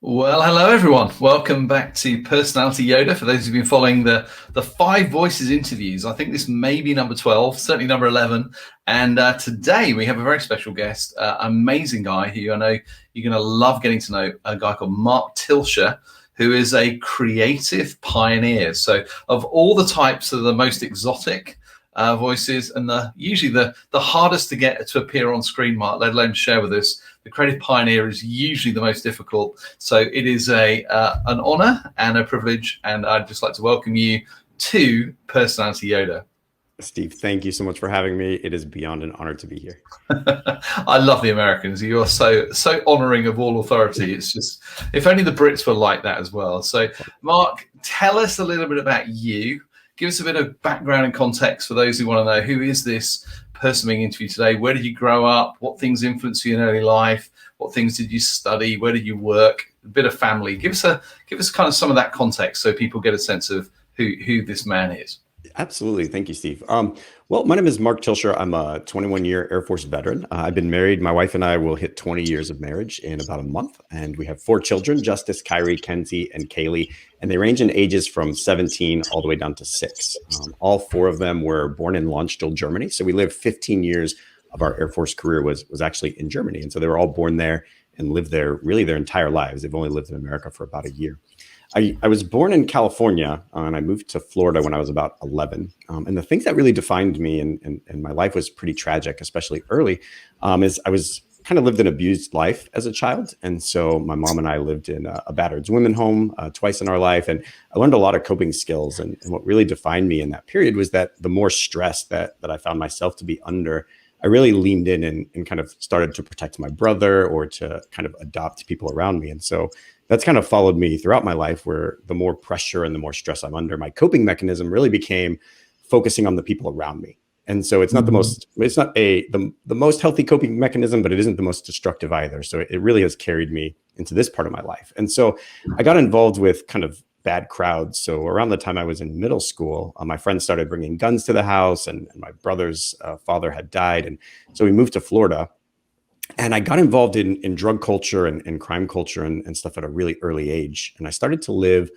Well, hello everyone. Welcome back to Personality Yoda. For those who've been following the Five Voices interviews, I think this may be number 12, certainly number 11. And today we have a very special guest, amazing guy who I know you're going to love getting to know, a guy called Mark Tilsher, who is a creative pioneer. So of all the types of the most exotic voices and usually the hardest to get to appear on screen, Mark, let alone share with us. The creative pioneer is usually the most difficult. So it is an honor and a privilege. And I'd just like to welcome you to Personality Yoda. Steve, thank you so much for having me. It is beyond an honor to be here. I love the Americans. You are so honoring of all authority. It's just, if only the Brits were like that as well. So, Mark, tell us a little bit about you. Give us a bit of background and context for those who want to know, who is this person being interviewed today? Where did you grow up? What things influenced you in early life? What things did you study? Where did you work? A bit of family. Give us kind of some of that context so people get a sense of who this man is. Absolutely. Thank you, Steve. Well, my name is Mark Tilsher. I'm a 21-year Air Force veteran. I've been married. My wife and I will hit 20 years of marriage in about a month. And we have 4 children, Justice, Kyrie, Kenzie, and Kaylee. And they range in ages from 17 all the way down to 6. All 4 of them were born in Landstuhl, Germany. So we lived 15 years of our Air Force career was actually in Germany. And so they were all born there and lived there really their entire lives. They've only lived in America for about a year. I was born in California and I moved to Florida when I was about 11. And the things that really defined me and my life was pretty tragic, especially early, is I was kind of lived an abused life as a child. And so my mom and I lived in a battered women home twice in our life. And I learned a lot of coping skills. And what really defined me in that period was that the more stress that I found myself to be under, I really leaned in and kind of started to protect my brother or to kind of adopt people around me. And so that's kind of followed me throughout my life, where the more pressure and the more stress I'm under, my coping mechanism really became focusing on the people around me. And so it's not the most healthy coping mechanism, but it isn't the most destructive either. So it really has carried me into this part of my life. And so I got involved with kind of bad crowds. So around the time I was in middle school, my friends started bringing guns to the house, and my brother's father had died. And so we moved to Florida. And I got involved in drug culture and crime culture and stuff at a really early age. And I started to live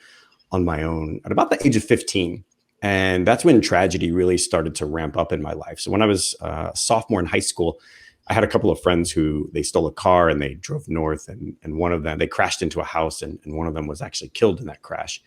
on my own at about the age of 15. And that's when tragedy really started to ramp up in my life. So when I was a sophomore in high school, I had a couple of friends who they stole a car and they drove north, and one of them, they crashed into a house, and one of them was actually killed in that crash.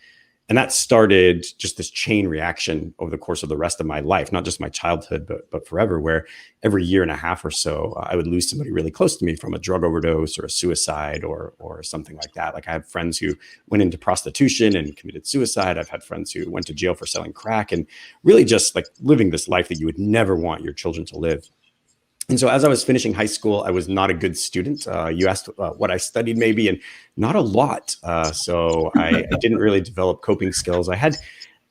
And that started just this chain reaction over the course of the rest of my life, not just my childhood, but forever, where every year and a half or so, I would lose somebody really close to me from a drug overdose or a suicide or something like that. Like I have friends who went into prostitution and committed suicide. I've had friends who went to jail for selling crack, and really just like living this life that you would never want your children to live. And so as I was finishing high school, I was not a good student. You asked what I studied maybe, and not a lot. So I didn't really develop coping skills. I had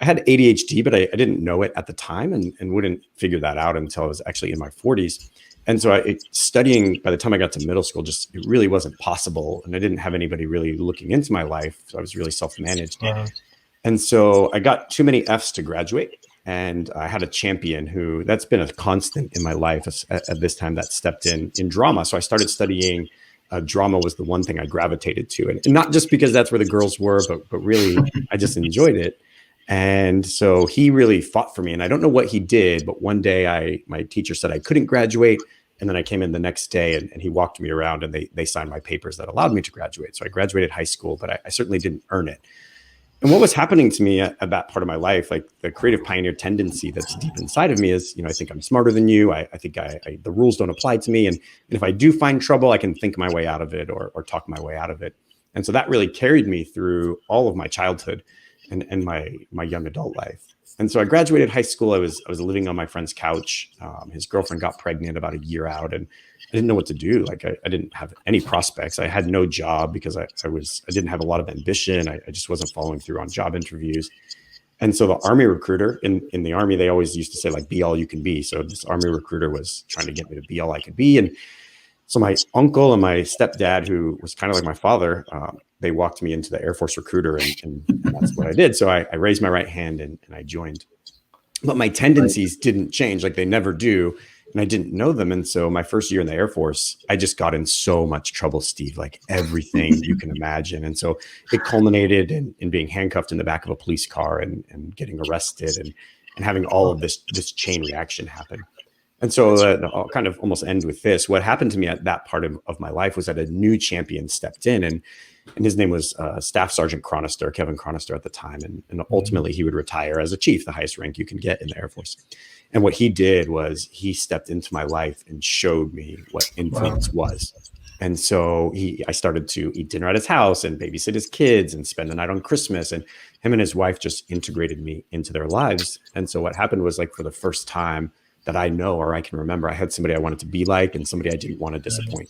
ADHD, but I didn't know it at the time and wouldn't figure that out until I was actually in my 40s. And so studying, by the time I got to middle school, just it really wasn't possible. And I didn't have anybody really looking into my life. So I was really self-managed. And so I got too many Fs to graduate. And I had a champion who that's been a constant in my life at this time that stepped in drama. So I started studying drama. Was the one thing I gravitated to. And not just because that's where the girls were, but really I just enjoyed it. And so he really fought for me. And I don't know what he did, but one day my teacher said I couldn't graduate. And then I came in the next day and he walked me around and they signed my papers that allowed me to graduate. So I graduated high school, but I certainly didn't earn it. And what was happening to me at that part of my life, like the creative pioneer tendency that's deep inside of me is, I think I'm smarter than you. I think the rules don't apply to me. And if I do find trouble, I can think my way out of it or talk my way out of it. And so that really carried me through all of my childhood and my young adult life. And so I graduated high school. I was living on my friend's couch. His girlfriend got pregnant about a year out, and I didn't know what to do. Like I didn't have any prospects. I had no job because I didn't have a lot of ambition. I just wasn't following through on job interviews. And so the Army recruiter in the Army, they always used to say like, be all you can be. So this Army recruiter was trying to get me to be all I could be. And so my uncle and my stepdad, who was kind of like my father, they walked me into the Air Force recruiter, and that's what I did. So I raised my right hand and I joined. But my tendencies didn't change, like they never do. and I didn't know them. And so my first year in the Air Force, I just got in so much trouble, Steve, like everything you can imagine. And so it culminated in being handcuffed in the back of a police car and getting arrested and having all of this chain reaction happen. And so I'll kind of almost end with this. What happened to me at that part of my life was that a new champion stepped in, and his name was Staff Sergeant Chronister, Kevin Chronister at the time. And ultimately he would retire as a chief, the highest rank you can get in the Air Force. And what he did was he stepped into my life and showed me what influence was. And so I started to eat dinner at his house and babysit his kids and spend the night on Christmas. And him and his wife just integrated me into their lives. And so what happened was, like, for the first time that I know or I can remember, I had somebody I wanted to be like and somebody I didn't want to disappoint.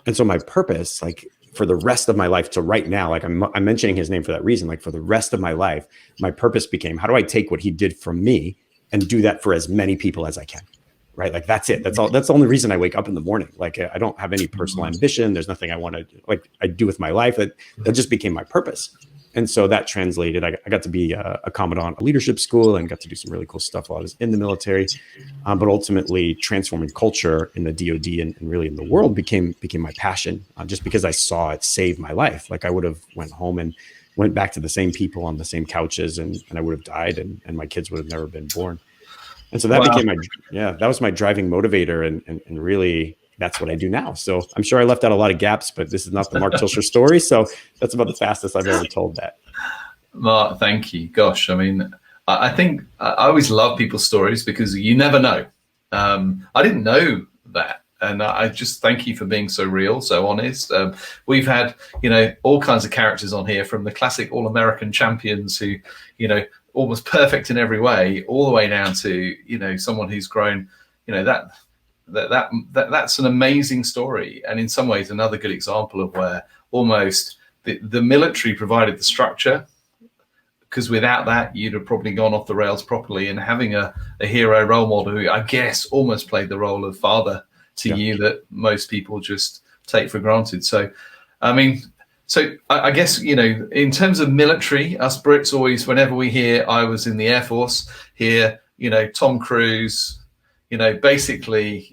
And so my purpose, like, for the rest of my life to right now, like I'm mentioning his name for that reason, like for the rest of my life, my purpose became, how do I take what he did for me and do that for as many people as I can? Right? Like, that's it. That's all. That's the only reason I wake up in the morning. Like, I don't have any personal ambition. There's nothing I want to, like, I do with my life. That just became my purpose. And so that translated, I got to be a commandant at leadership school and got to do some really cool stuff while I was in the military. But ultimately transforming culture in the DoD and really in the world became my passion, just because I saw it save my life. Like, I would have went home and went back to the same people on the same couches and I would have died and my kids would have never been born. And so that became that was my driving motivator. And really, that's what I do now. So I'm sure I left out a lot of gaps, but this is not the Mark Tilsher story. So that's about the fastest I've ever told that. Mark, thank you. Gosh, I mean, I think I always love people's stories because you never know. I didn't know that. And I just thank you for being so real, so honest. We've had, all kinds of characters on here, from the classic All-American champions who, almost perfect in every way, all the way down to, someone who's grown, that's an amazing story. And in some ways, another good example of where almost the military provided the structure, because without that, you'd have probably gone off the rails properly. And having a hero role model who, I guess, almost played the role of father to you that most people just take for granted. So, I mean, I guess, in terms of military, us Brits always, whenever we hear I was in the Air Force, hear, Tom Cruise, basically,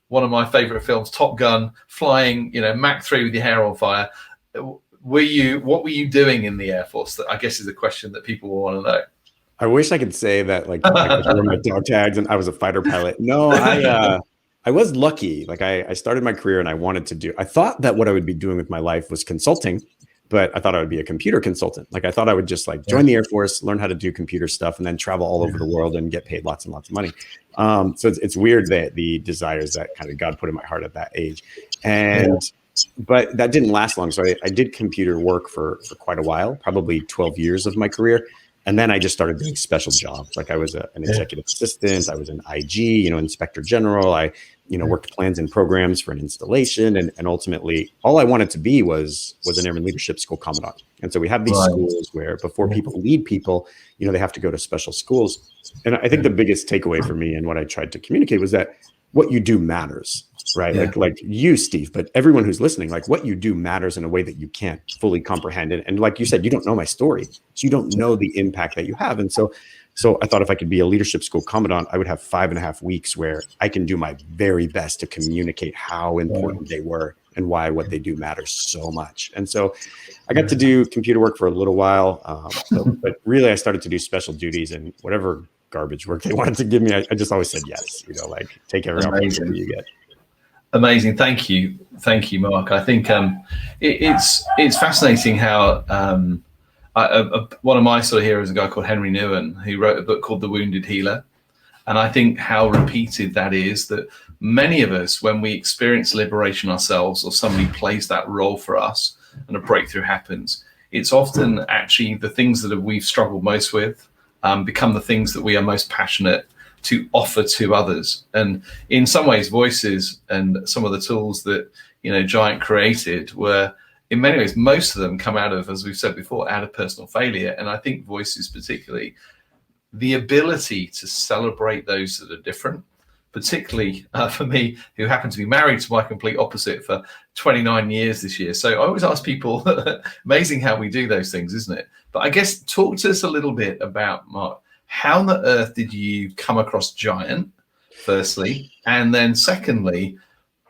one of my favorite films, Top Gun, flying, Mach 3 with your hair on fire. What were you doing in the Air Force? That, I guess, is a question that people will want to know. I wish I could say that, like I wore my dog tags and I was a fighter pilot. No, I was lucky. Like, I started my career and I thought that what I would be doing with my life was consulting, but I thought I would be a computer consultant. Like, I thought I would just join the Air Force, learn how to do computer stuff, and then travel all over the world and get paid lots and lots of money. So it's weird that the desires that kind of God put in my heart at that age. But that didn't last long. So I did computer work for quite a while, probably 12 years of my career. And then I just started doing special jobs. Like, I was an executive assistant. I was an IG, inspector general. I, worked plans and programs for an installation. And ultimately, all I wanted to be was an Airman Leadership School commandant. And so we have these schools where before people lead people, they have to go to special schools. And I think the biggest takeaway for me and what I tried to communicate was that what you do matters. Right. Yeah. Like you, Steve, but everyone who's listening, like, what you do matters in a way that you can't fully comprehend. And like you said, you don't know my story, so you don't know the impact that you have. And so I thought if I could be a leadership school commandant, I would have 5.5 weeks where I can do my very best to communicate how important they were and why what they do matters so much. And so I got to do computer work for a little while, but really I started to do special duties, and whatever garbage work they wanted to give me, I just always said yes. Like, take every opportunity you get. Amazing. Thank you, Mark. I think it's fascinating how one of my sort of heroes, a guy called Henry Newen, who wrote a book called The Wounded Healer. And I think how repeated that is, that many of us, when we experience liberation ourselves or somebody plays that role for us and a breakthrough happens, it's often actually the things that we've struggled most with become the things that we are most passionate to offer to others. And in some ways, Voices and some of the tools that Giant created were, in many ways, most of them come out of, as we've said before, out of personal failure. And I think Voices, particularly, the ability to celebrate those that are different, particularly for me, who happen to be married to my complete opposite for 29 years this year. So I always ask people, amazing how we do those things, isn't it? But I guess talk to us a little bit about, Mark, how on the earth did you come across Giant? firstly, and then secondly,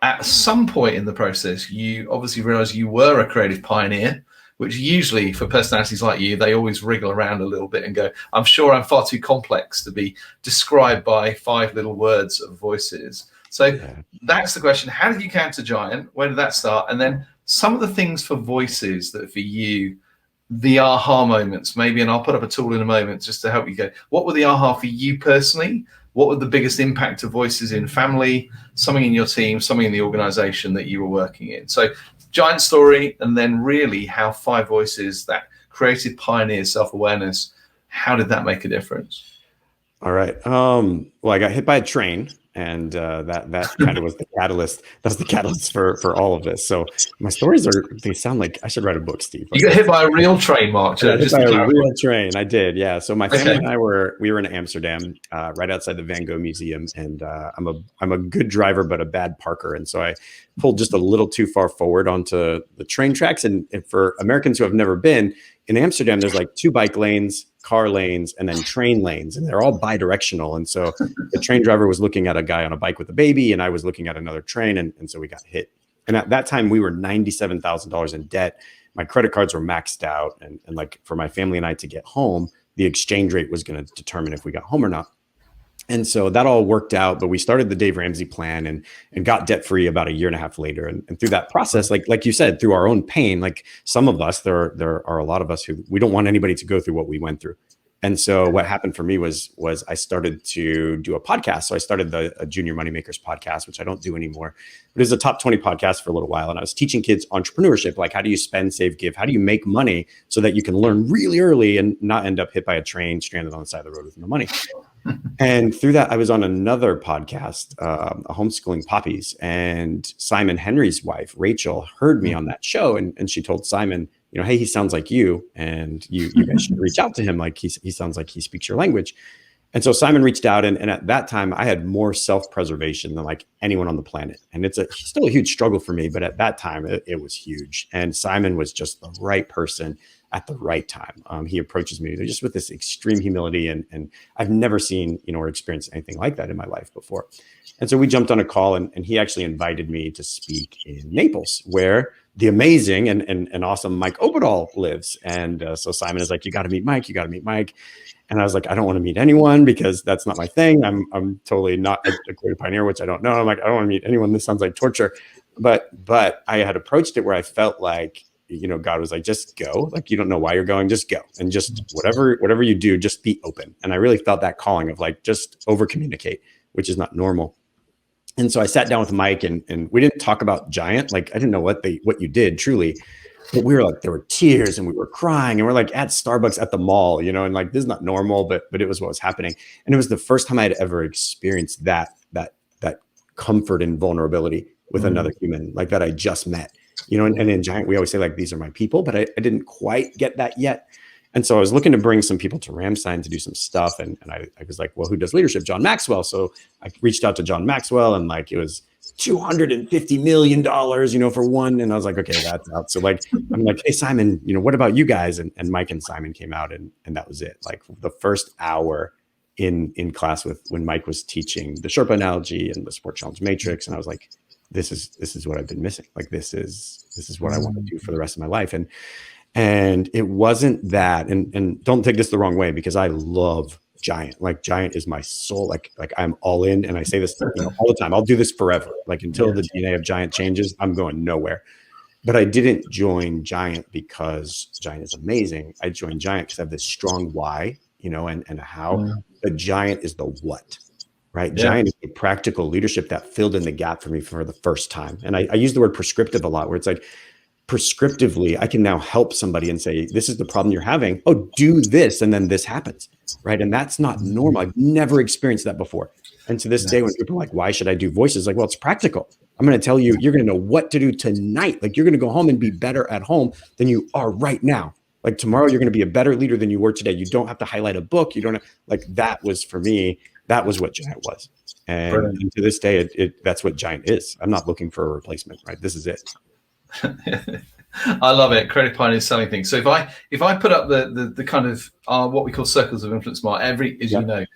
at some point in the process, you obviously realized you were a creative pioneer, which usually for personalities like you, they always wriggle around a little bit and go, I'm sure I'm far too complex to be described by 5 little words of voices. So that's the question. How did you counter Giant? Where did that start? And then some of the things for voices that for you, the aha moments, maybe, and I'll put up a tool in a moment just to help you go, what were the aha for you personally? What were the biggest impact of voices in family, something in your team, something in the organization that you were working in? So Giant story, and then really how 5 voices, that creative pioneer self-awareness, how did that make a difference? All right. Well, I got hit by a train, and that kind of was the catalyst. That's the catalyst for all of this. So my stories they sound like I should write a book, Steve. You got hit by a real train, Mark. Hit by a real train. I did, yeah. So my family and I we were in Amsterdam, right outside the Van Gogh Museum, and I'm a good driver but a bad parker, and so I pulled just a little too far forward onto the train tracks. And for Americans who have never been in Amsterdam, there's like 2 bike lanes, car lanes, and then train lanes, and they're all bi-directional. And so the train driver was looking at a guy on a bike with a baby, and I was looking at another train, and so we got hit. And at that time, we were $97,000 in debt. My credit cards were maxed out, and like for my family and I to get home, the exchange rate was going to determine if we got home or not. And so that all worked out, but we started the Dave Ramsey plan and got debt free about a year and a half later. And through that process, like you said, through our own pain, like some of us, there are a lot of us who we don't want anybody to go through what we went through. And so what happened for me was I started to do a podcast. So I started a Junior Moneymakers podcast, which I don't do anymore. But it was a top 20 podcast for a little while. And I was teaching kids entrepreneurship, like how do you spend, save, give? How do you make money so that you can learn really early and not end up hit by a train, stranded on the side of the road with no money? And through that, I was on another podcast, a Homeschooling Poppies, and Simon Henry's wife, Rachel, heard me on that show. And she told Simon, you know, hey, he sounds like you, and you guys should reach out to him. Like he sounds like he speaks your language. And so Simon reached out, and at that time I had more self-preservation than like anyone on the planet. And it's still a huge struggle for me, but at that time it was huge. And Simon was just the right person at the right time. He approaches me just with this extreme humility, and I've never seen, or experienced anything like that in my life before. And so we jumped on a call, and he actually invited me to speak in Naples, where the amazing and awesome Mike Oberdahl lives. And so Simon is like, you got to meet Mike. You got to meet Mike. And I was like, I don't want to meet anyone because that's not my thing. I'm totally not a creative pioneer, which I don't know. I'm like, I don't want to meet anyone. This sounds like torture. But I had approached it where I felt like, God was like, just go. Like, you don't know why you're going, just go. And just whatever you do, just be open. And I really felt that calling of like, just over communicate, which is not normal. And so I sat down with Mike, and we didn't talk about Giant. Like, I didn't know what you did truly, but we were like, there were tears and we were crying, and we're like at Starbucks at the mall, and like, this is not normal, but it was what was happening. And it was the first time I had ever experienced that comfort and vulnerability with another human like that I just met, and in Giant, we always say like, these are my people, but I didn't quite get that yet. And so I was looking to bring some people to Ramstein to do some stuff. And I was like, well, who does leadership? John Maxwell. So I reached out to John Maxwell, and like, it was $250 million, for one. And I was like, okay, that's out. So like, I'm like, hey, Simon, what about you guys? And Mike and Simon came out, and that was it. Like the first hour in class when Mike was teaching the Sherpa analogy and the Sport Challenge Matrix. And I was like, this is what I've been missing. Like, this is what I want to do for the rest of my life. And it wasn't that, and don't take this the wrong way, because I love Giant. Like, Giant is my soul. Like I'm all in, and I say this all the time. I'll do this forever. Like, until the DNA of Giant changes, I'm going nowhere. But I didn't join Giant because Giant is amazing. I joined Giant because I have this strong why, and how. But Giant is the what, right? Yeah. Giant is the practical leadership that filled in the gap for me for the first time. And I use the word prescriptive a lot, where it's like, prescriptively, I can now help somebody and say, this is the problem you're having. Oh, do this. And then this happens. Right. And that's not normal. I've never experienced that before. And to this day, when people are like, why should I do voices? Like, well, it's practical. I'm going to tell you, you're going to know what to do tonight. Like, you're going to go home and be better at home than you are right now. Like, tomorrow, you're going to be a better leader than you were today. You don't have to highlight a book. You don't have, like, that was for me, that was what Giant was. And to this day, that's what Giant is. I'm not looking for a replacement, right? This is it. I love it. Creative pioneers selling things. So if I put up the kind of what we call circles of influence, Mark, as you know,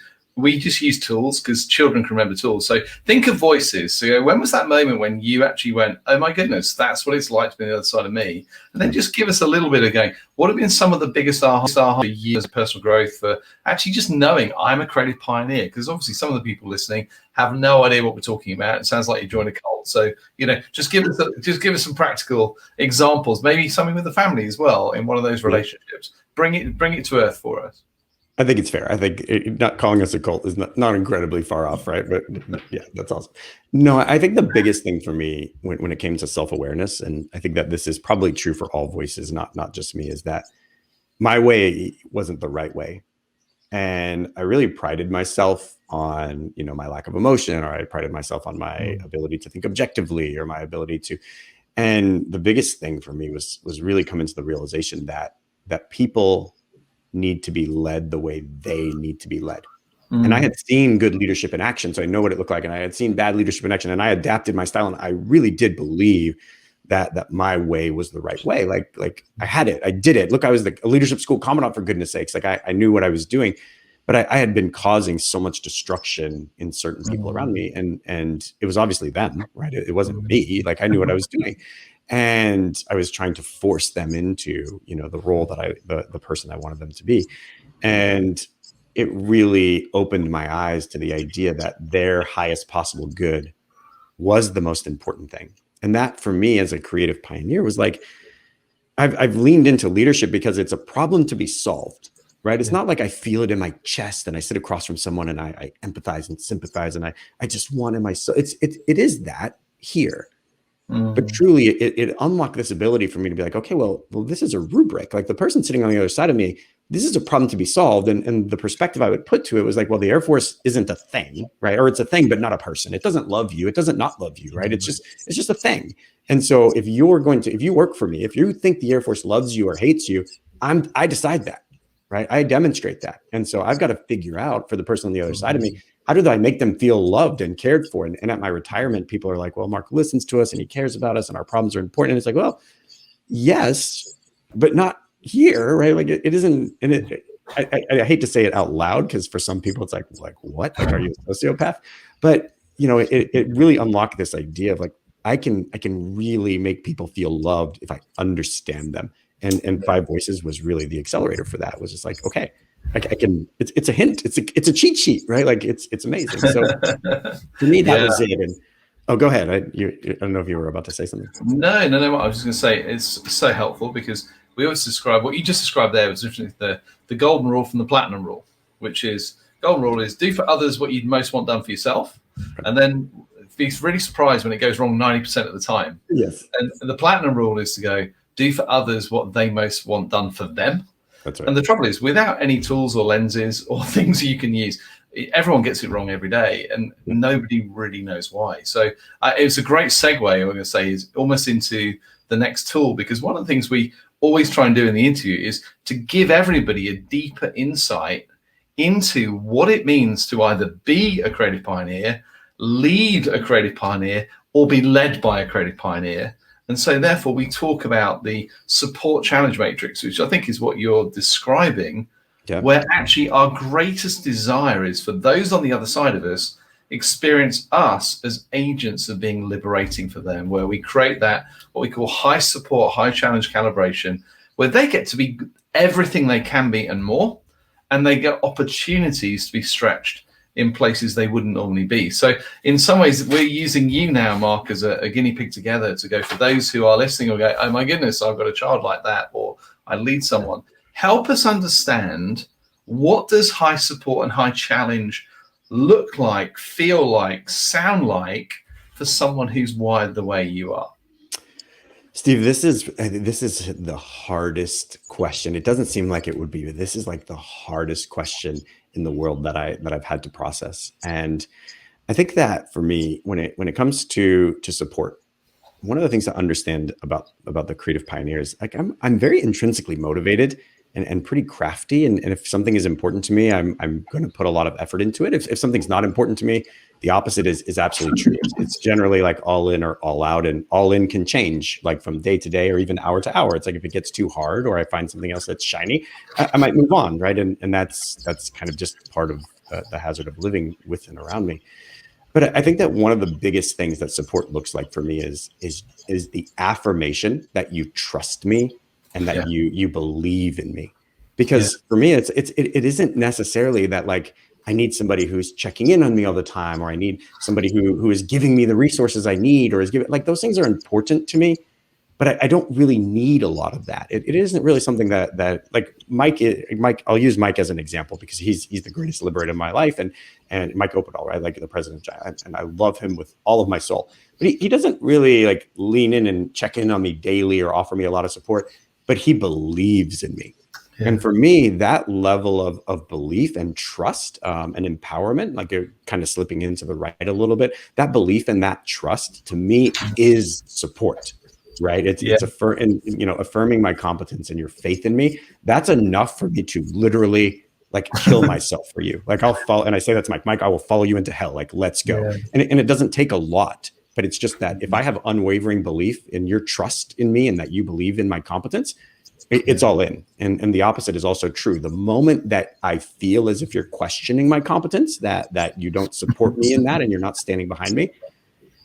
we just use tools because children can remember tools. So think of voices. So when was that moment when you actually went, oh my goodness, that's what it's like to be on the other side of me? And then just give us a little bit of going, what have been some of the biggest aha for years of personal growth, for actually just knowing I'm a creative pioneer? Because obviously some of the people listening have no idea what we're talking about. It sounds like you joined a cult. So, just give us some practical examples, maybe something with the family as well in one of those relationships. Bring it to earth for us. I think it's fair. I think not calling us a cult is not incredibly far off, right? But yeah, that's awesome. No, I think the biggest thing for me when it came to self-awareness, and I think that this is probably true for all voices, not just me, is that my way wasn't the right way. And I really prided myself on, my lack of emotion, or I prided myself on my ability to think objectively, or my ability to. And the biggest thing for me was really coming to the realization that people need to be led the way they need to be led. And I had seen good leadership in action, so I know what it looked like. And I had seen bad leadership in action, and I adapted my style. And I really did believe that my way was the right way. Like I had it, I did it. Look, I was a leadership school commandant, for goodness sakes. Like I knew what I was doing, but I had been causing so much destruction in certain people around me, and it was obviously them, right? It wasn't me. Like I knew what I was doing. And I was trying to force them into, the role that the person I wanted them to be. And it really opened my eyes to the idea that their highest possible good was the most important thing. And that, for me as a creative pioneer, was like, I've leaned into leadership because it's a problem to be solved, right? It's not like I feel it in my chest and I sit across from someone and I empathize and sympathize and I just want in my soul. It is that here. But truly, it unlocked this ability for me to be like, okay, well, this is a rubric. Like the person sitting on the other side of me, this is a problem to be solved. And the perspective I would put to it was like, well, the Air Force isn't a thing, right? Or it's a thing, but not a person. It doesn't love you. It doesn't not love you, right? It's just a thing. And so if you work for me, if you think the Air Force loves you or hates you, I decide that, right? I demonstrate that. And so I've got to figure out, for the person on the other side of me, how do I make them feel loved and cared for? And at my retirement, people are like, well, Mark listens to us and he cares about us and our problems are important. And it's like, well, yes, but not here, right? Like it isn't. And I hate to say it out loud, because for some people it's like what? Like, are you a sociopath? But it really unlocked this idea of like, I can really make people feel loved if I understand them. And Five Voices was really the accelerator for that. It was just like, okay, I can. It's a hint. It's a cheat sheet, right? Like it's amazing. So for me, that was it. And go ahead. I don't know if you were about to say something. No. I was just going to say it's so helpful, because we always describe what you just described there was the golden rule from the platinum rule, which is golden rule is do for others what you'd most want done for yourself, and then be really surprised when it goes wrong 90% of the time. Yes. And the platinum rule is to go do for others what they most want done for them. That's right. And the trouble is, without any tools or lenses or things you can use, everyone gets it wrong every day, and nobody really knows why. So it's a great segue, I'm going to say, is almost into the next tool, because one of the things we always try and do in the interview is to give everybody a deeper insight into what it means to either be a creative pioneer, lead a creative pioneer, or be led by a creative pioneer. And so therefore we talk about the support challenge matrix, which I think is what you're describing, where actually our greatest desire is for those on the other side of us experience us as agents of being liberating for them, where we create that, what we call high support, high challenge calibration, where they get to be everything they can be and more, and they get opportunities to be stretched in places they wouldn't normally be. So in some ways, we're using you now, Mark, as a guinea pig together to go for those who are listening or go, oh my goodness, I've got a child like that, or I lead someone. Help us understand, what does high support and high challenge look like, feel like, sound like for someone who's wired the way you are? Steve, this is the hardest question. It doesn't seem like it would be, but this is like the hardest question in the world that I've had to process. And I think that for me, when it comes to support, one of the things to understand about the creative pioneers, like I'm very intrinsically motivated and pretty crafty. And if something is important to me, I'm going to put a lot of effort into it. If something's not important to me, the opposite is absolutely true. It's generally like all in or all out, and all in can change like from day to day or even hour to hour. It's like if it gets too hard or I find something else that's shiny, I might move on, right? And that's kind of just part of the hazard of living with and around me. But I think that one of the biggest things that support looks like for me is the affirmation that you trust me and that Yeah. you believe in me. Yeah. Because for me, it isn't necessarily that like I need somebody who's checking in on me all the time, or I need somebody who is giving me the resources I need, or is giving, like, those things are important to me. But I don't really need a lot of that. It isn't really something that like Mike. I'll use Mike as an example because he's the greatest liberator of my life, and Mike Opedal, right? Like the president, and I love him with all of my soul. But he doesn't really like lean in and check in on me daily or offer me a lot of support. But he believes in me. Yeah. And for me, that level of belief and trust and empowerment, like you're kind of slipping into the right a little bit, that belief and that trust to me is support. Right. It's affirming my competence and your faith in me. That's enough for me to literally like kill myself for you. Like I'll follow. And I say that to Mike, I will follow you into hell. Like, let's go. Yeah. And it doesn't take a lot, but it's just that if I have unwavering belief in your trust in me and that you believe in my competence, it's all in. And the opposite is also true. The moment that I feel as if you're questioning my competence, that you don't support me in that and you're not standing behind me,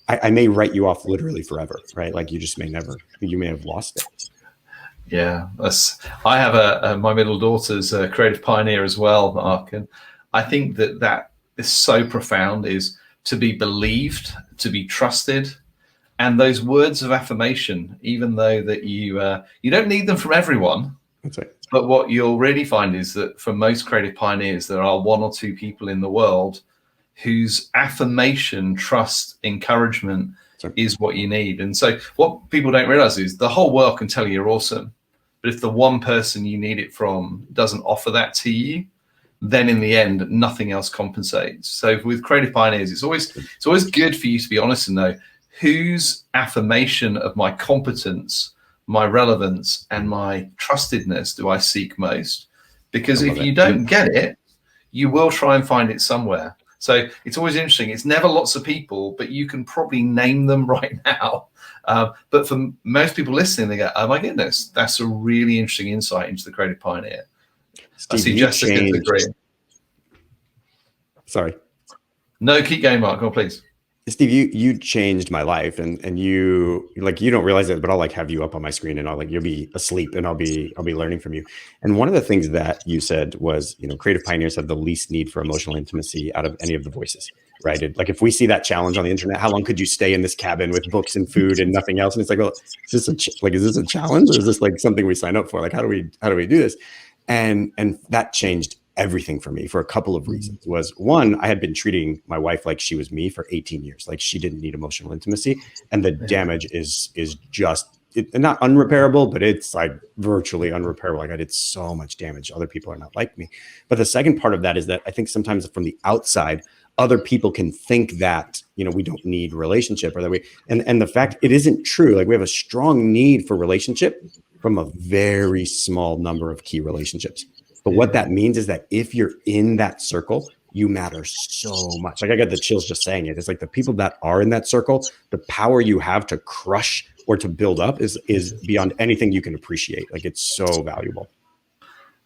I may write you off literally forever, right? Like you may have lost it. Yeah, I have my middle daughter's a creative pioneer as well, Mark, and I think that is so profound, is to be believed, to be trusted, and those words of affirmation, even though that you don't need them from everyone. That's right. But what you'll really find is that for most creative pioneers, there are one or two people in the world whose affirmation, trust, encouragement is what you need. And so what people don't realize is the whole world can tell you you're awesome, but if the one person you need it from doesn't offer that to you, then in the end, nothing else compensates. So with creative pioneers, it's always good for you to be honest and know whose affirmation of my competence, my relevance, and my trustedness do I seek most? Because if you don't get it, you will try and find it somewhere. So it's always interesting. It's never lots of people, but you can probably name them right now. But for most people listening, they go, oh my goodness, that's a really interesting insight into the creative pioneer. Steve, I see Jessica agree. Sorry. No, keep going, Mark. Go on, please. Steve, you changed my life, and you don't realize it, but I'll like have you up on my screen and you'll be asleep and I'll be learning from you. And one of the things that you said was, creative pioneers have the least need for emotional intimacy out of any of the voices, right? Like if we see that challenge on the internet, how long could you stay in this cabin with books and food and nothing else? And it's like, well, is this a challenge, or is this like something we sign up for? Like, how do we do this? And that changed everything for me for a couple of reasons. Was one, I had been treating my wife like she was me for 18 years. Like she didn't need emotional intimacy, and the damage is just not unrepairable, but it's like virtually unrepairable. Like I did so much damage. Other people are not like me. But the second part of that is that I think sometimes from the outside, other people can think that, we don't need relationship, or that and the fact it isn't true. Like we have a strong need for relationship from a very small number of key relationships. But what that means is that if you're in that circle, you matter so much. Like I got the chills just saying it. It's like the people that are in that circle, the power you have to crush or to build up is beyond anything you can appreciate. Like it's so valuable.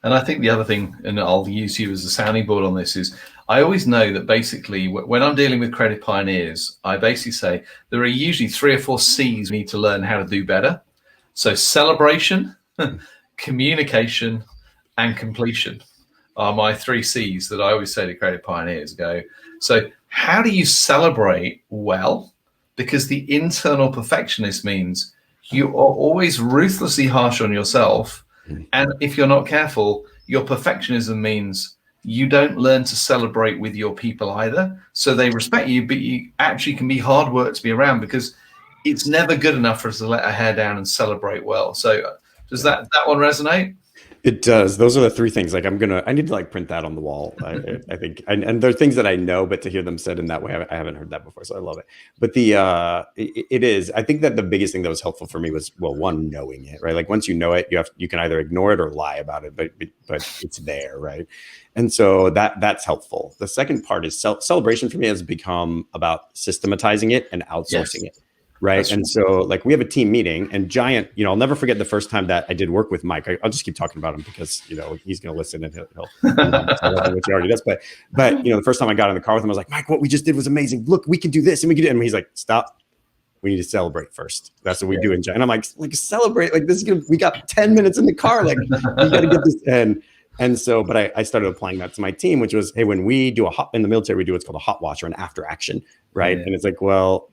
And I think the other thing, and I'll use you as a sounding board on this, is I always know that basically when I'm dealing with creative pioneers, I basically say there are usually 3 or 4 C's we need to learn how to do better. So celebration, communication, and completion are my 3 C's that I always say to creative pioneers. So how do you celebrate well? Because the internal perfectionist means you are always ruthlessly harsh on yourself. And if you're not careful, your perfectionism means you don't learn to celebrate with your people either. So they respect you, but you actually can be hard work to be around, because it's never good enough for us to let our hair down and celebrate well. So does that one resonate? It does. Those are the 3 things. Like I need to like print that on the wall. I think, and there are things that I know, but to hear them said in that way, I haven't heard that before. So I love it. But it is, I think that the biggest thing that was helpful for me was, well, one, knowing it, right? Like once you know it, you can either ignore it or lie about it, but it's there. Right. And so that's helpful. The second part is celebration for me has become about systematizing it and outsourcing it. Right. That's And so like we have a team meeting and Giant, I'll never forget the first time that I did work with Mike. I'll just keep talking about him because, he's going to listen and he'll which he already does. But, the first time I got in the car with him, I was like, Mike, what we just did was amazing. Look, we can do this and we can do it. And he's like, stop. We need to celebrate first. That's what we do in Giant. And I'm like celebrate. Like this is we got 10 minutes in the car. Like we got to get this. And so, but I started applying that to my team, which was, hey, when we do in the military, we do what's called a hot watch or an after action. Right. Yeah. And it's like, well,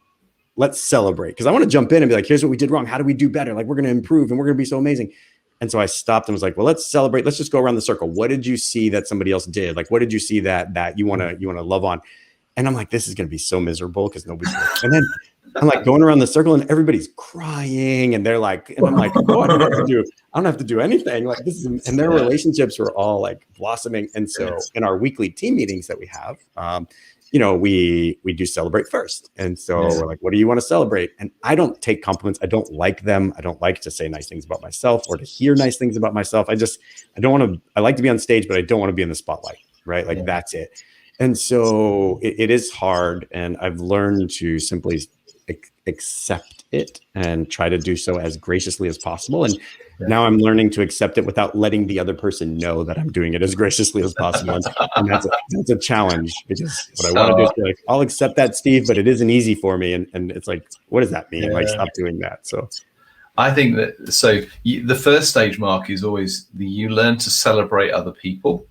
let's celebrate, because I want to jump in and be like, here's what we did wrong. How do we do better? Like, we're going to improve and we're going to be so amazing. And so I stopped and was like, well, let's celebrate. Let's just go around the circle. What did you see that somebody else did? Like, what did you see that you want to love on? And I'm like, this is going to be so miserable because nobody's there. And then I'm like going around the circle and everybody's crying and they're like, and I'm like, oh, I don't have to do anything. Like this is, and their relationships were all like blossoming. And so in our weekly team meetings that we have, we do celebrate first. And so we're like, what do you want to celebrate? And I don't take compliments. I don't like them. I don't like to say nice things about myself or to hear nice things about myself. I like to be on stage, but I don't want to be in the spotlight, right? Like that's it. And so it is hard. And I've learned to simply accept it and try to do so as graciously as possible. And now I'm learning to accept it without letting the other person know that I'm doing it as graciously as possible. And that's a challenge, because what I want to do is be like, I'll accept that, Steve, but it isn't easy for me. And it's like, what does that mean? Like, stop doing that. So I think that, the first stage, Mark, is always you learn to celebrate other people.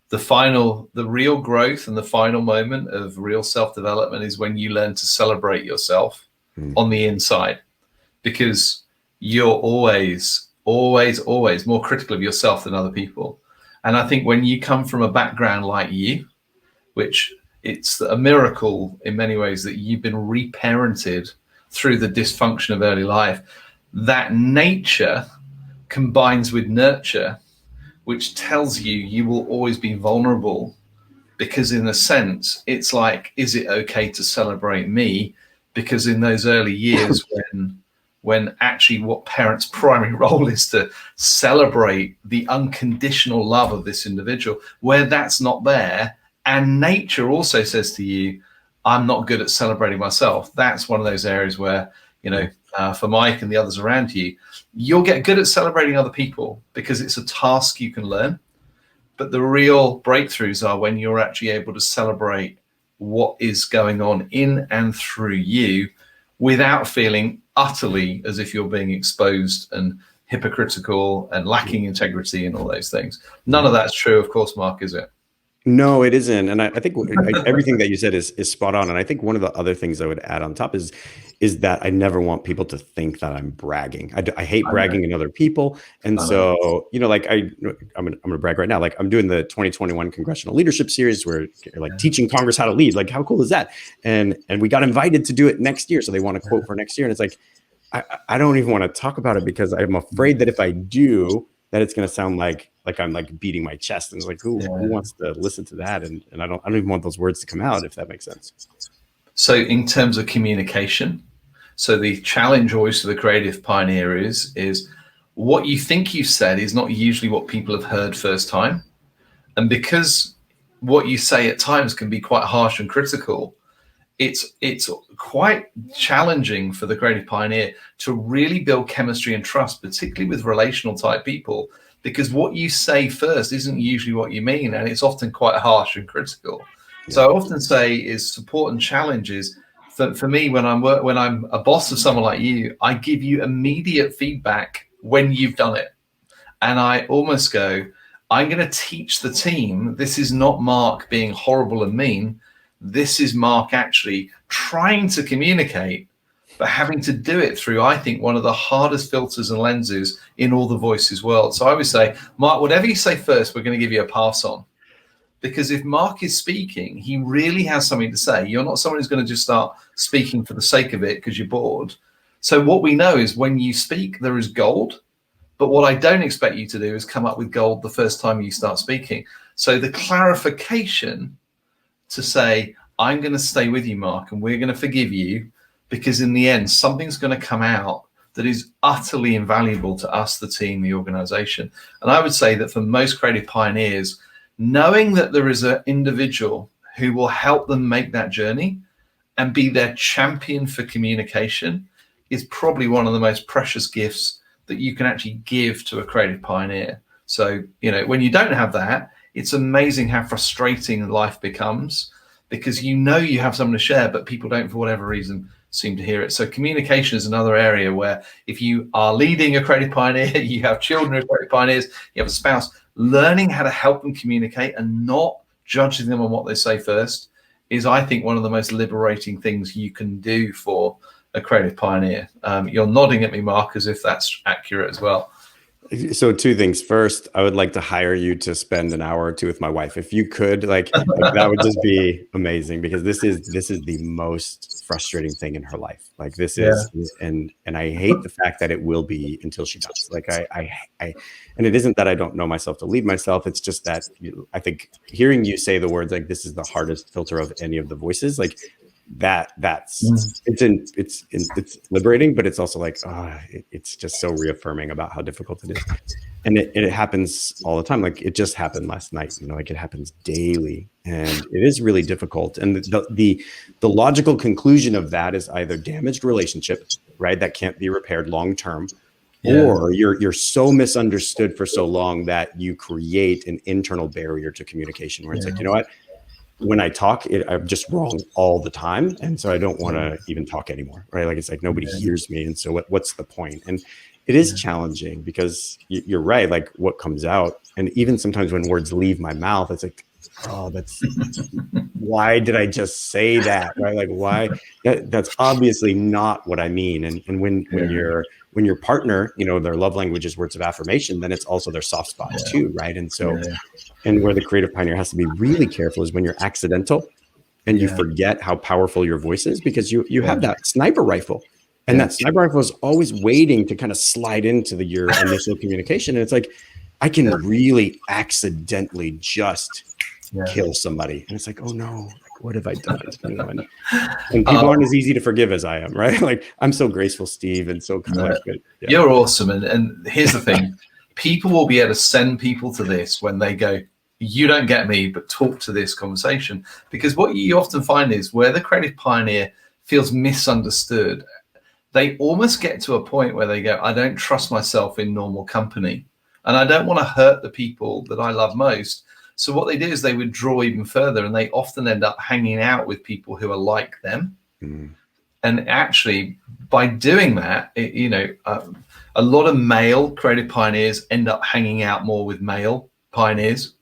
The real growth and the final moment of real self-development is when you learn to celebrate yourself on the inside, because you're always more critical of yourself than other people. And I think when you come from a background like you, which it's a miracle in many ways that you've been reparented through the dysfunction of early life, that nature combines with nurture, which tells you will always be vulnerable, because in a sense, it's like, is it okay to celebrate me? Because in those early years when actually what parents' primary role is to celebrate the unconditional love of this individual, where that's not there, and nature also says to you, I'm not good at celebrating myself. That's one of those areas where, for Mike and the others around you, you'll get good at celebrating other people because it's a task you can learn. But the real breakthroughs are when you're actually able to celebrate what is going on in and through you without feeling utterly as if you're being exposed and hypocritical and lacking integrity and all those things. None of that's true, of course, Mark, is it? No, it isn't. And I think everything that you said is spot on. And I think one of the other things I would add on top is that I never want people to think that I'm bragging. I hate bragging in other people. And so, like I'm going to brag right now. Like I'm doing the 2021 Congressional Leadership Series where like teaching Congress how to lead. Like how cool is that? And we got invited to do it next year. So they want to quote for next year. And it's like, I don't even want to talk about it because I'm afraid that if I do, that it's going to sound like I'm like beating my chest, and it's like, who wants to listen to that? And I don't even want those words to come out, if that makes sense. So in terms of communication, so the challenge always to the creative pioneer is what you think you said is not usually what people have heard first time. And because what you say at times can be quite harsh and critical, it's quite challenging for the creative pioneer to really build chemistry and trust, particularly with relational type people, because what you say first isn't usually what you mean, and it's often quite harsh and critical. So I often say is support and challenges. For me, when I'm a boss of someone like you, I give you immediate feedback when you've done it. And I almost go, I'm going to teach the team, this is not Mark being horrible and mean. This is Mark actually trying to communicate, but having to do it through, I think, one of the hardest filters and lenses in all the voices world. So I would say, Mark, whatever you say first, we're going to give you a pass on. Because if Mark is speaking, he really has something to say. You're not someone who's going to just start speaking for the sake of it because you're bored. So what we know is when you speak, there is gold. But what I don't expect you to do is come up with gold the first time you start speaking. So the clarification to say, I'm going to stay with you, Mark, and we're going to forgive you, because in the end, something's going to come out that is utterly invaluable to us, the team, the organization. And I would say that for most creative pioneers, knowing that there is an individual who will help them make that journey and be their champion for communication is probably one of the most precious gifts that you can actually give to a creative pioneer. So, when you don't have that, it's amazing how frustrating life becomes, because you have something to share, but people don't, for whatever reason, seem to hear it. So communication is another area where, if you are leading a creative pioneer, you have children who are creative pioneers, you have a spouse, learning how to help them communicate and not judging them on what they say first is, I think, one of the most liberating things you can do for a creative pioneer. You're nodding at me, Mark, as if that's accurate as well. So two things. First, I would like to hire you to spend an hour or two with my wife. If you could, like that would just be amazing, because this is the most frustrating thing in her life. Like this is, and I hate the fact that it will be until she does. Like I and it isn't that I don't know myself to lead myself. It's just that I think hearing you say the words like, this is the hardest filter of any of the voices, like it's liberating, but it's also like, it's just so reaffirming about how difficult it is. And it happens all the time. Like it just happened last night, like it happens daily, and it is really difficult. And the logical conclusion of that is either damaged relationship, right, that can't be repaired long term, or you're so misunderstood for so long that you create an internal barrier to communication where it's like, you know what, when I talk, I'm just wrong all the time. And so I don't want to even talk anymore, right? Like, it's like nobody hears me. And so what's the point? And it is challenging, because you're right. Like what comes out, and even sometimes when words leave my mouth, it's like, oh, why did I just say that? Right? Like why? That's obviously not what I mean. And when your partner, their love language is words of affirmation, then it's also their soft spots too, right? And so, and where the creative pioneer has to be really careful is when you're accidental and you forget how powerful your voice is, because you have that sniper rifle, and that sniper rifle is always waiting to kind of slide into your initial communication. And it's like, I can really accidentally just kill somebody, and it's like, oh no, what have I done? And people aren't as easy to forgive as I am, right? Like I'm so graceful, Steve, and so kind of good. You're awesome. And here's the thing, people will be able to send people to this when they go, you don't get me, but talk to this conversation. Because what you often find is, where the creative pioneer feels misunderstood, they almost get to a point where they go, I don't trust myself in normal company, and I don't want to hurt the people that I love most. So what they do is they withdraw even further, and they often end up hanging out with people who are like them. And actually, by doing that, a lot of male creative pioneers end up hanging out more with male pioneers,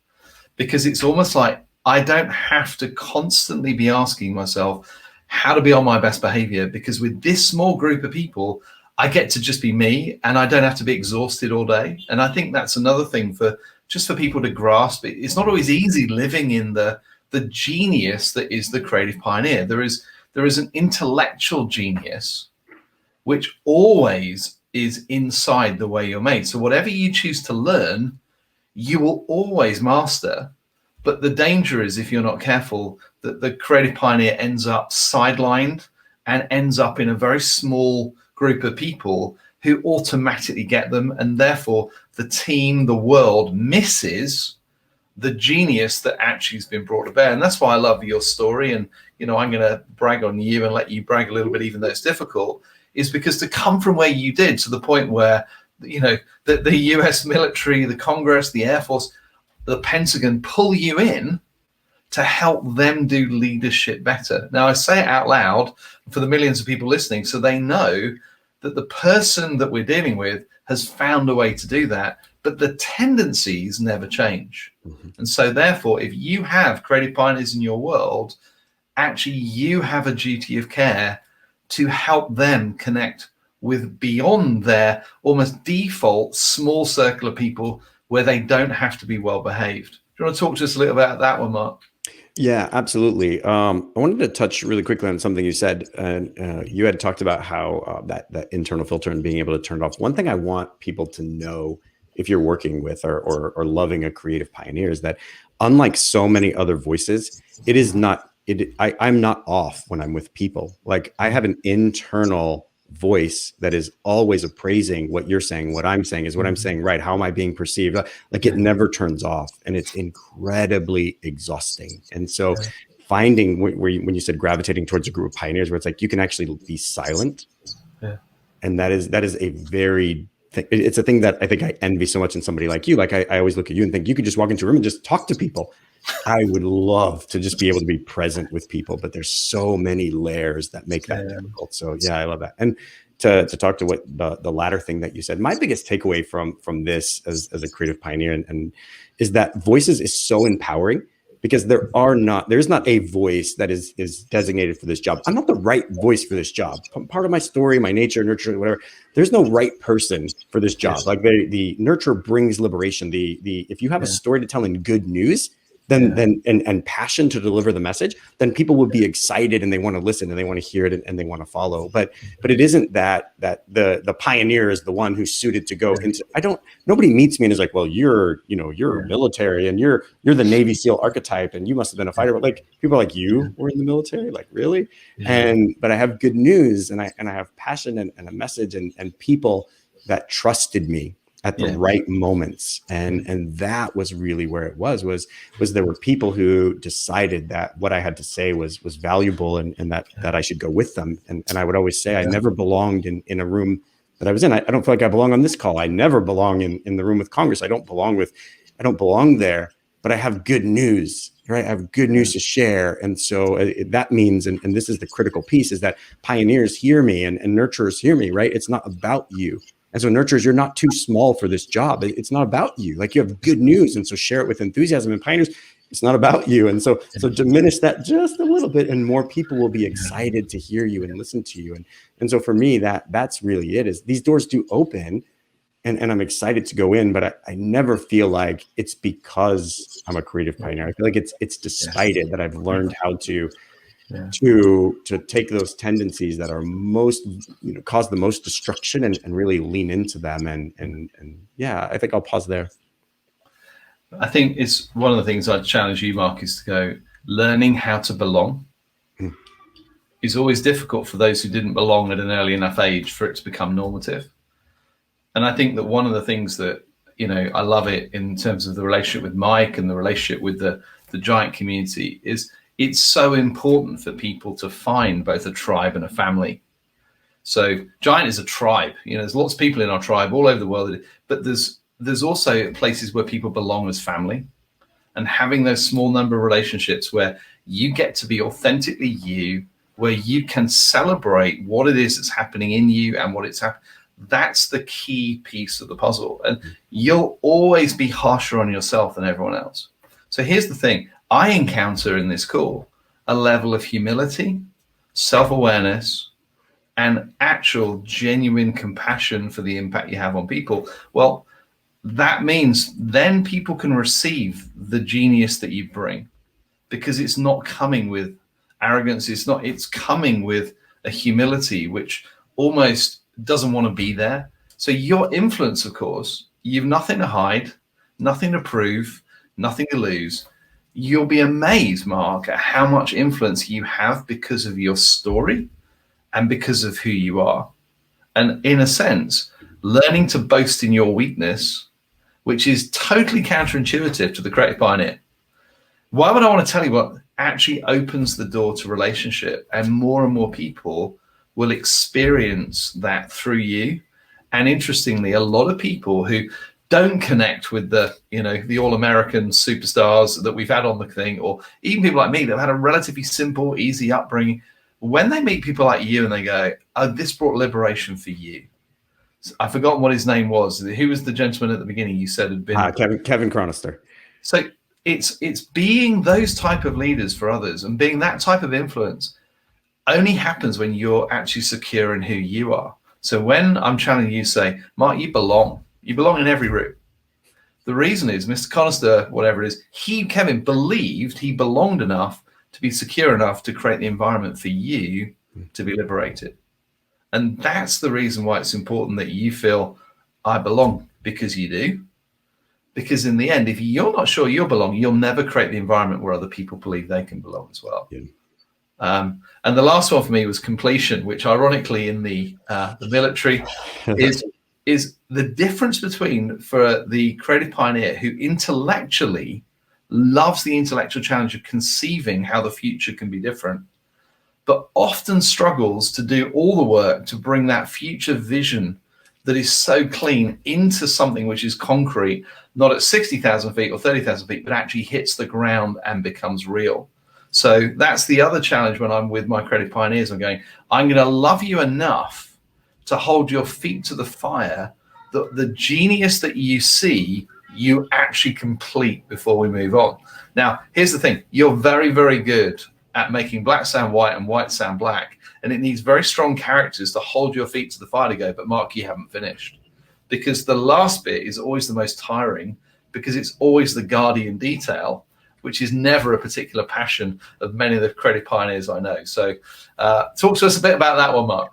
because it's almost like, I don't have to constantly be asking myself how to be on my best behavior, because with this small group of people, I get to just be me, and I don't have to be exhausted all day. And I think that's another thing for people to grasp. It's not always easy living in the genius that is the creative pioneer. There is an intellectual genius which always is inside the way you're made. So whatever you choose to learn, you will always master. But the danger is, if you're not careful, that the creative pioneer ends up sidelined and ends up in a very small group of people who automatically get them, and therefore the team, the world, misses the genius that actually has been brought to bear. And that's why I love your story. And I'm going to brag on you and let you brag a little bit, even though it's difficult, is because to come from where you did to the point where the US military, the Congress, the Air Force, the Pentagon pull you in to help them do leadership better. Now, I say it out loud for the millions of people listening, so they know that the person that we're dealing with has found a way to do that, but the tendencies never change. And so therefore, if you have creative pioneers in your world, actually you have a duty of care to help them connect with beyond their almost default small circle of people, where they don't have to be well behaved. Do you want to talk to us a little about that one, Mark? Yeah, absolutely. I wanted to touch really quickly on something you said. You had talked about how that internal filter and being able to turn it off. One thing I want people to know, if you're working with or loving a creative pioneer, is that unlike so many other voices, I'm not off when I'm with people. Like I have an internal voice that is always appraising what you're saying. What I'm saying is what I'm saying, right? How am I being perceived? Like it never turns off, and it's incredibly exhausting. And so finding when you said gravitating towards a group of pioneers, where it's like you can actually be silent. Yeah. And that is a very, it's a thing that I think I envy so much in somebody like you. Like I always look at you and think you could just walk into a room and just talk to people. I would love to just be able to be present with people, but there's so many layers that make that difficult. So yeah, I love that. And to talk to what the latter thing that you said, my biggest takeaway from this as a creative pioneer and is that voices is so empowering, because there's not a voice that is designated for this job. I'm not the right voice for this job. Part of my story, my nature, nurture, whatever. There's no right person for this job. Yes. Like the nurture brings liberation. If you have a story to tell and good news, and passion to deliver the message, then people will be excited and they want to listen and they want to hear it and they want to follow. But it isn't that the pioneer is the one who's suited to go into. Nobody meets me and is like, well, you're military and you're the Navy SEAL archetype and you must have been a fighter. But like people like you were in the military, like really? But I have good news and I have passion and a message and people that trusted me at the right moments. And that was really where it was there were people who decided that what I had to say was valuable and that I should go with them. And I would always say I never belonged in a room that I was in. I don't feel like I belong on this call. I never belong in the room with Congress. I don't belong there, but I have good news, right? I have good news to share. And so that means, and this is the critical piece, is that pioneers hear me and nurturers hear me, right? It's not about you. And so nurturers, you're not too small for this job. It's not about you. Like you have good news. And so share it with enthusiasm. And pioneers, it's not about you. And so diminish that just a little bit and more people will be excited to hear you and listen to you. And so for me, that's really it, is these doors do open and I'm excited to go in, but I never feel like it's because I'm a creative pioneer. I feel like it's despite it that I've learned how to take those tendencies that are most, cause the most destruction and really lean into them. And yeah, I think I'll pause there. I think it's one of the things I'd challenge you, Mark, is to go learning how to belong is always difficult for those who didn't belong at an early enough age for it to become normative. And I think that one of the things that, I love it in terms of the relationship with Mike and the relationship with the Giant community is it's so important for people to find both a tribe and a family. So Giant is a tribe. There's lots of people in our tribe all over the world, but there's also places where people belong as family, and having those small number of relationships where you get to be authentically you, where you can celebrate what it is that's happening in you and what it's happening. That's the key piece of the puzzle. And you'll always be harsher on yourself than everyone else. So here's the thing. I encounter in this call a level of humility, self-awareness, and actual genuine compassion for the impact you have on people. Well, that means then people can receive the genius that you bring, because it's not coming with arrogance. It's coming with a humility which almost doesn't want to be there. So your influence, of course, you've nothing to hide, nothing to prove, nothing to lose. You'll be amazed, Mark, at how much influence you have because of your story and because of who you are. And in a sense, learning to boast in your weakness, which is totally counterintuitive to the creative pioneer. Why would I want to tell you what actually opens the door to relationship? And more people will experience that through you. And interestingly, a lot of people who don't connect with the all-American superstars that we've had on the thing, or even people like me that have had a relatively simple, easy upbringing, when they meet people like you and they go, oh, this brought liberation for you. I've forgotten what his name was. Who was the gentleman at the beginning you said had been? Kevin Chronister. So it's being those type of leaders for others and being that type of influence only happens when you're actually secure in who you are. So when I'm challenging you, say, Mark, you belong in every room. The reason is Mr. Conister, whatever it is, Kevin believed he belonged enough to be secure enough to create the environment for you to be liberated. And that's the reason why it's important that you feel I belong, because you do. Because in the end, if you're not sure you belong, you'll never create the environment where other people believe they can belong as well. Yeah. And the last one for me was completion, which ironically in the military is the difference between, for the creative pioneer who intellectually loves the intellectual challenge of conceiving how the future can be different, but often struggles to do all the work to bring that future vision that is so clean into something which is concrete, not at 60,000 feet or 30,000 feet, but actually hits the ground and becomes real. So that's the other challenge when I'm with my creative pioneers. I'm going to love you enough to hold your feet to the fire, that the genius that you see, you actually complete before we move on. Now, here's the thing. You're very, very good at making black sound white and white sound black. And it needs very strong characters to hold your feet to the fire to go, but Mark, you haven't finished. Because the last bit is always the most tiring, because it's always the guardian detail, which is never a particular passion of many of the creative pioneers I know. So talk to us a bit about that one, Mark.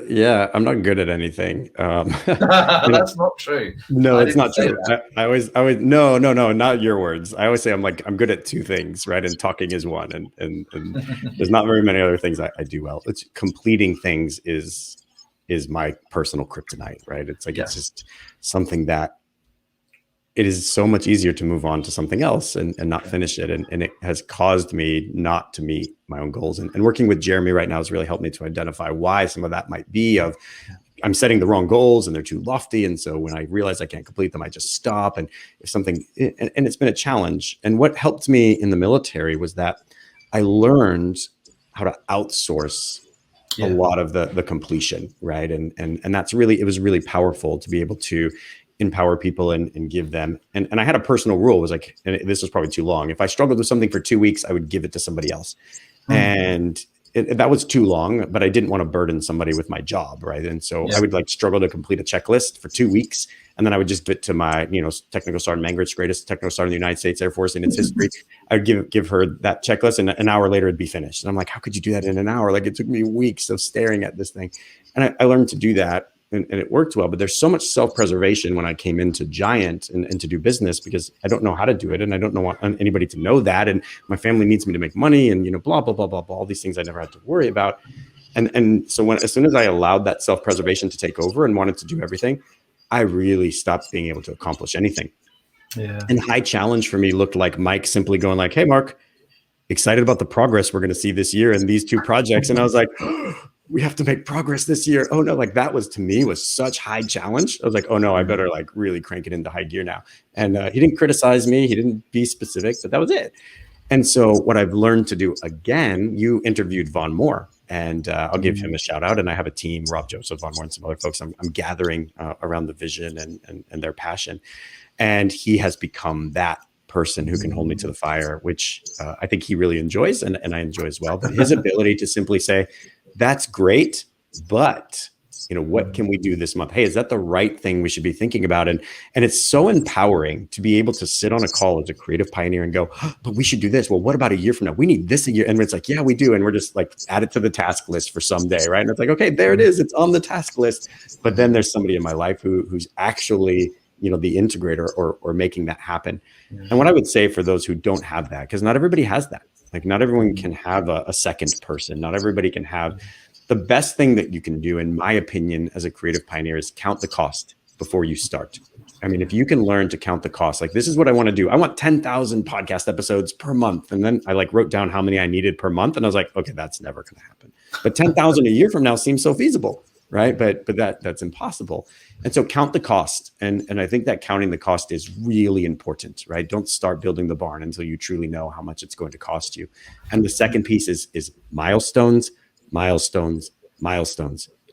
Yeah, I'm not good at anything. That's not true. No, it's not true. I always, no, not your words. I always say I'm good at two things, right? And talking is one, and there's not very many other things I do well. It's completing things is my personal kryptonite, right? It's like, It's just something that it is so much easier to move on to something else and not finish it. And it has caused me not to meet my own goals. And working with Jeremy right now has really helped me to identify why some of that might be of I'm setting the wrong goals and they're too lofty. And so when I realize I can't complete them, I just stop. And if something, and it's been a challenge. And what helped me in the military was that I learned how to outsource a lot of the completion, right? And that's really, it was really powerful to be able to empower people and give them. And I had a personal rule, was like, and this was probably too long. If I struggled with something for 2 weeks, I would give it to somebody else. And that was too long, but I didn't want to burden somebody with my job, right? And so I would struggle to complete a checklist for 2 weeks. And then I would just give it to my, technical sergeant Mangritz, greatest technical sergeant in the United States Air Force in its history. I would give her that checklist, and an hour later it'd be finished. And I'm like, how could you do that in an hour? Like, it took me weeks of staring at this thing. And I learned to do that. And it worked well, but there's so much self-preservation when I came into Giant and to do business, because I don't know how to do it. And I don't want anybody to know that. And my family needs me to make money and, blah, blah, blah, blah, blah, all these things I never had to worry about. And so as soon as I allowed that self-preservation to take over and wanted to do everything, I really stopped being able to accomplish anything. Yeah. And high challenge for me looked like Mike simply going like, hey, Mark, excited about the progress we're going to see this year in these 2 projects. And I was like, we have to make progress this year. Oh no, that was, to me, was such high challenge. I was like, oh no, I better really crank it into high gear now. And he didn't criticize me. He didn't be specific, but that was it. And so what I've learned to do, again, you interviewed Von Moore, and I'll give him a shout out. And I have a team, Rob Joseph, Von Moore, and some other folks I'm gathering around the vision and their passion. And he has become that person who can hold me to the fire, which I think he really enjoys, and I enjoy as well. But his ability to simply say, that's great, but what can we do this month? Hey, is that the right thing we should be thinking about? And it's so empowering to be able to sit on a call as a creative pioneer and go, oh, but we should do this. Well, what about a year from now? We need this a year. And it's like, yeah, we do. And we're just add it to the task list for someday, right? And it's like, okay, there it is. It's on the task list. But then there's somebody in my life who's actually the integrator or making that happen. And what I would say for those who don't have that, because not everybody has that. Not everyone can have a second person. Not everybody can have. The best thing that you can do, in my opinion, as a creative pioneer, is count the cost before you start. I mean, if you can learn to count the cost, this is what I want to do. I want 10,000 podcast episodes per month. And then I wrote down how many I needed per month. And I was like, okay, that's never going to happen. But 10,000 a year from now seems so feasible, right? But that's impossible. And so count the cost. And I think that counting the cost is really important, right? Don't start building the barn until you truly know how much it's going to cost you. And the second piece is milestones.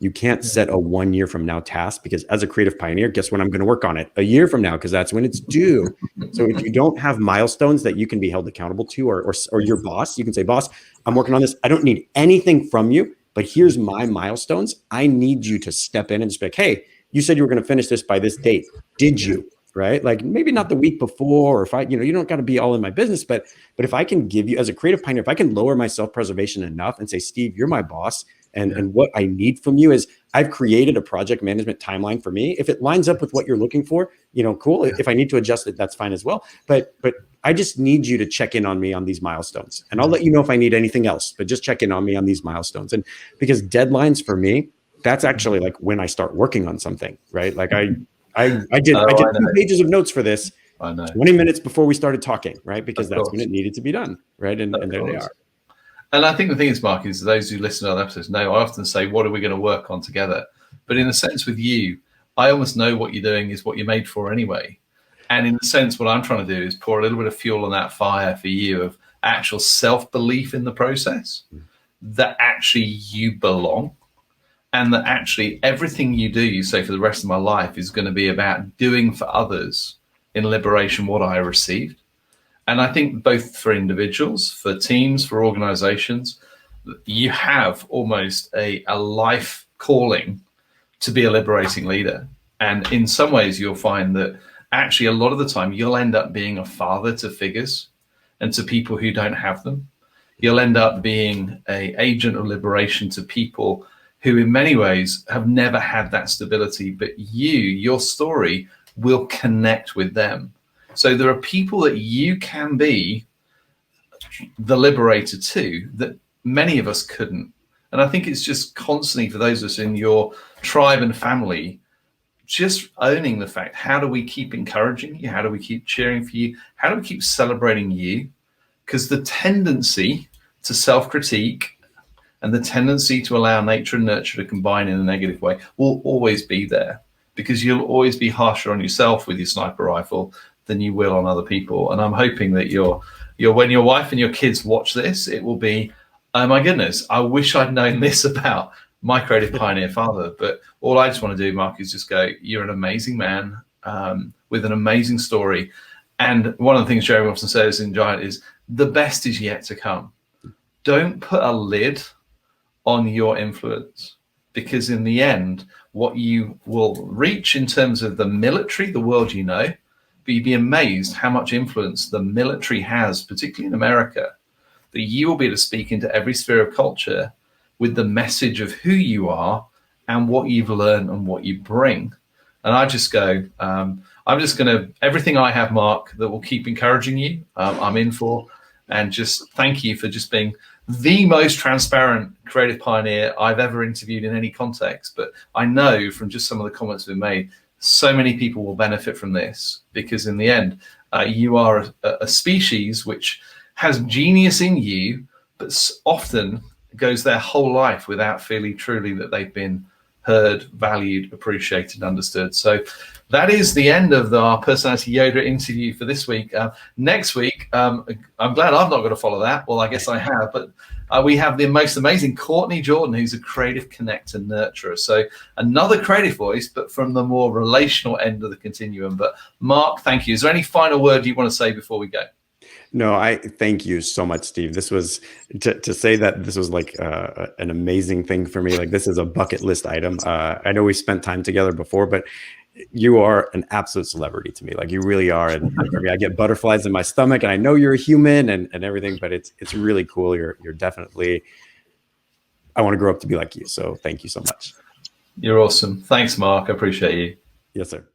You can't set a 1 year from now task, because as a creative pioneer, guess when I'm going to work on it? A year from now, because that's when it's due. So if you don't have milestones that you can be held accountable to, or your boss, you can say, boss, I'm working on this. I don't need anything from you, but here's my milestones. I need you to step in and just be like, hey, you said you were going to finish this by this date. Did you? Right? Maybe not the week before, or if you don't got to be all in my business, but if I can give you, as a creative pioneer, if I can lower my self-preservation enough and say, Steve, you're my boss. And what I need from you is, I've created a project management timeline for me. If it lines up with what you're looking for, cool. If I need to adjust it, that's fine as well. But I just need you to check in on me on these milestones. And I'll let you know if I need anything else, but just check in on me on these milestones. And because deadlines for me, that's actually when I start working on something, right? I did 2 pages of notes for this. I know. 20 minutes before we started talking, right? Because Of that's when course. it needed to be done, right? And there they Course. are. And I think the thing is, Mark, is those who listen to other episodes know I often say, what are we going to work on together? But in a sense with you, I almost know what you're doing is what you're made for anyway. And in a sense, what I'm trying to do is pour a little bit of fuel on that fire for you of actual self-belief in the process, that actually you belong, and that actually everything you do, you say, for the rest of my life is going to be about doing for others in liberation what I received. And I think both for individuals, for teams, for organizations, you have almost a life calling to be a liberating leader. And in some ways, you'll find that actually a lot of the time you'll end up being a father to figures and to people who don't have them. You'll end up being an agent of liberation to people who in many ways have never had that stability, but your story will connect with them. So there are people that you can be the liberator to that many of us couldn't. And I think it's just constantly for those of us in your tribe and family, just owning the fact, how do we keep encouraging you? How do we keep cheering for you? How do we keep celebrating you? Because the tendency to self-critique and the tendency to allow nature and nurture to combine in a negative way will always be there, because you'll always be harsher on yourself with your sniper rifle than you will on other people. And I'm hoping that you're when your wife and your kids watch this, it will be, oh my goodness, I wish I'd known this about my creative pioneer father. But all I just want to do, Mark, is just go, you're an amazing man with an amazing story. And one of the things Jeremy often says in Giant is the best is yet to come. Don't put a lid on your influence, because in the end, what you will reach in terms of the military, the world you know, but you'd be amazed how much influence the military has, particularly in America, that you will be able to speak into every sphere of culture with the message of who you are and what you've learned and what you bring. And I just go, I'm just going to, everything I have, Mark, that will keep encouraging you, I'm in for. And just thank you for just being the most transparent creative pioneer I've ever interviewed in any context. But I know from just some of the comments we've made, so many people will benefit from this, because in the end, you are a species which has genius in you, but often goes their whole life without feeling truly that they've been heard, valued, appreciated, understood. So that is the end of our Personality Yoda interview for this week. Next week, I'm glad I've not got to follow that. Well, I guess I have, but we have the most amazing Courtney Jordan, who's a creative connector nurturer. So another creative voice, but from the more relational end of the continuum. But Mark, thank you. Is there any final word you want to say before we go? No, I thank you so much, Steve. This was to say that this was like an amazing thing for me. Like, this is a bucket list item. I know we spent time together before, but you are an absolute celebrity to me. Like, you really are. And for me, I get butterflies in my stomach, and I know you're a human and everything, but it's really cool. You're definitely, I want to grow up to be like you. So thank you so much. You're awesome. Thanks, Mark. I appreciate you. Yes, sir.